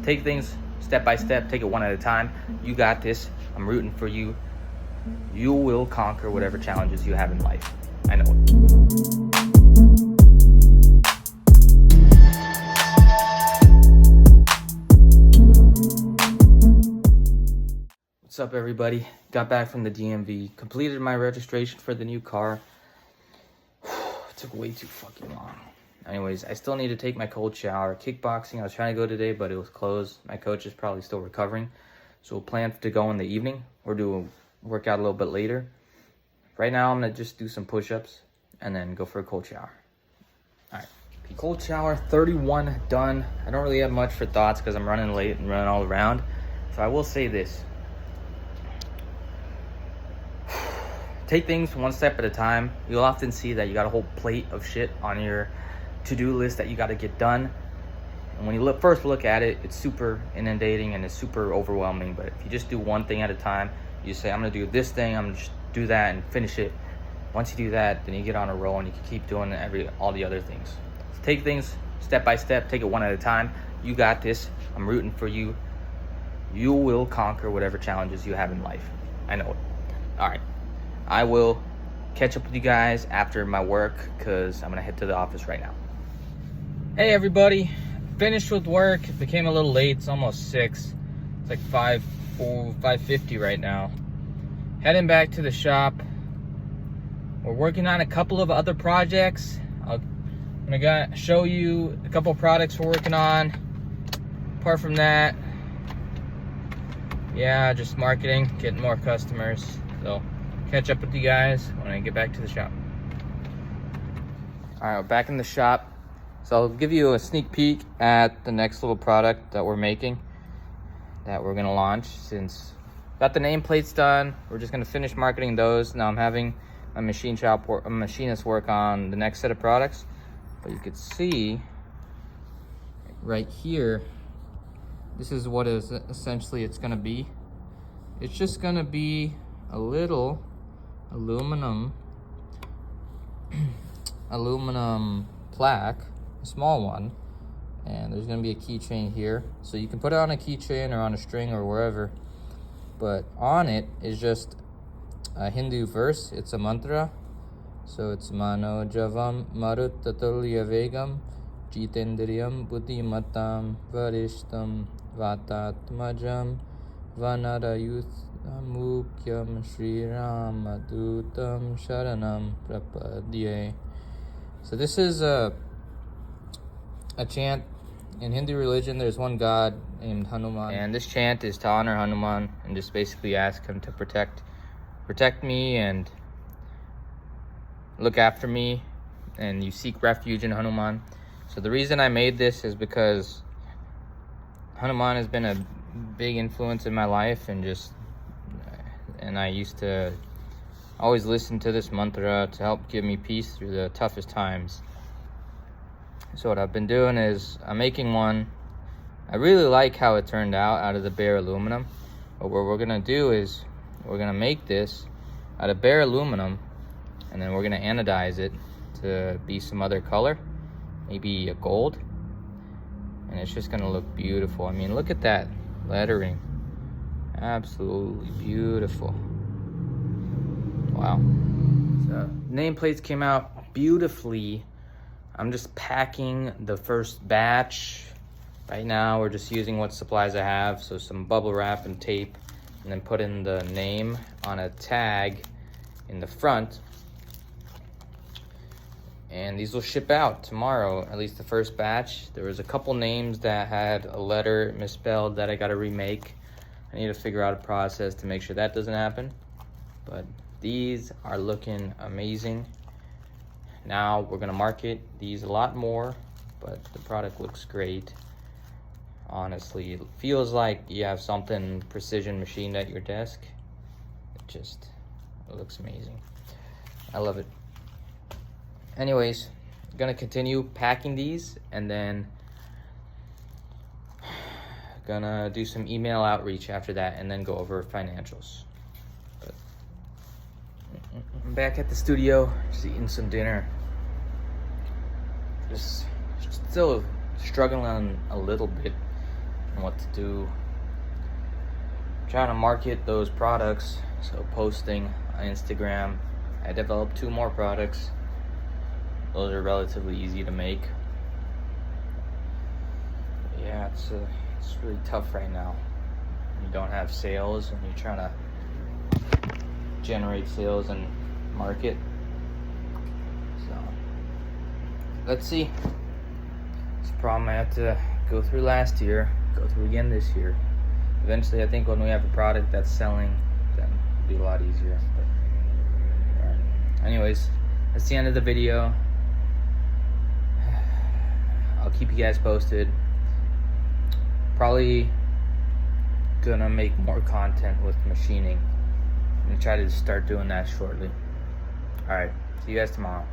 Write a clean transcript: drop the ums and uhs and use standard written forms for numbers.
take things step by step, take it one at a time. You got this. I'm rooting for you. You will conquer whatever challenges you have in life. I know it. What's up, everybody? Got back from the DMV, completed my registration for the new car. It took way too fucking long. Anyways, I still need to take my cold shower. Kickboxing, I was trying to go today, but it was closed. My coach is probably still recovering, so we'll plan to go in the evening or do a workout a little bit later. Right now, I'm gonna just do some push-ups and then go for a cold shower. All right, cold shower, 31 done. I don't really have much for thoughts because I'm running late and running all around. So I will say this. Take things one step at a time. You'll often see that you got a whole plate of shit on your to-do list that you got to get done. And when you first look at it, it's super inundating and it's super overwhelming. But if you just do one thing at a time, you say, I'm going to do this thing, I'm going to just do that and finish it. Once you do that, then you get on a roll and you can keep doing all the other things. So take things step by step, take it one at a time. You got this. I'm rooting for you. You will conquer whatever challenges you have in life. I know it. All right. I will catch up with you guys after my work because I'm going to head to the office right now. Hey, everybody. Finished with work. It became a little late. It's almost 6. It's like 5:50 right now. Heading back to the shop. We're working on a couple of other projects. I'm going to show you a couple of products we're working on. Apart from that, yeah, just marketing, getting more customers. So catch up with you guys when I get back to the shop. All right, we're back in the shop. So I'll give you a sneak peek at the next little product that we're making, that we're gonna launch. Since got the nameplates done, we're just gonna finish marketing those. Now I'm having a machinist work on the next set of products. But you could see right here, this is what is essentially it's gonna be. It's just gonna be a little aluminum plaque, a small one, and there's going to be a keychain here, so you can put it on a keychain or on a string or wherever. But on it is just a Hindu verse. It's a mantra, so it's mano javam marut tatulya vegam jitendriyam buddhimattam varishtam vatatmajam vanarayuth Mukyam Shri Ramadutam Sharanam Prapadye. So this is a chant in Hindu religion. There's one god named Hanuman, and this chant is to honor Hanuman and just basically ask him to protect me and look after me, and you seek refuge in Hanuman. So the reason I made this is because Hanuman has been a big influence in my life, and I used to always listen to this mantra to help give me peace through the toughest times. So what I've been doing is I'm making one. I really like how it turned out of the bare aluminum. But what we're gonna do is we're gonna make this out of bare aluminum, and then we're gonna anodize it to be some other color, maybe a gold, and it's just gonna look beautiful. I mean, look at that lettering. Absolutely beautiful. Wow. So nameplates came out beautifully. I'm just packing the first batch. Right now we're just using what supplies I have, so some bubble wrap and tape, and then put in the name on a tag in the front. And these will ship out tomorrow, at least the first batch. There was a couple names that had a letter misspelled that I gotta remake. I need to figure out a process to make sure that doesn't happen. But these are looking amazing. Now we're gonna market these a lot more, but the product looks great. Honestly, it feels like you have something precision machined at your desk. It looks amazing. I love it. Anyways, I'm gonna continue packing these and then gonna do some email outreach after that and then go over financials. But I'm back at the studio, just eating some dinner. Just still struggling a little bit and what to do. Trying to market those products, so posting on Instagram. I developed 2 more products. Those are relatively easy to make. But yeah, it's really tough right now. You don't have sales and you're trying to generate sales and market. So let's see. It's a problem I had to go through last year, go through again this year. Eventually, I think when we have a product that's selling, then it'll be a lot easier. But, all right. Anyways, that's the end of the video. I'll keep you guys posted. Probably gonna make more content with machining. I'm gonna try to start doing that shortly. All right, see you guys tomorrow.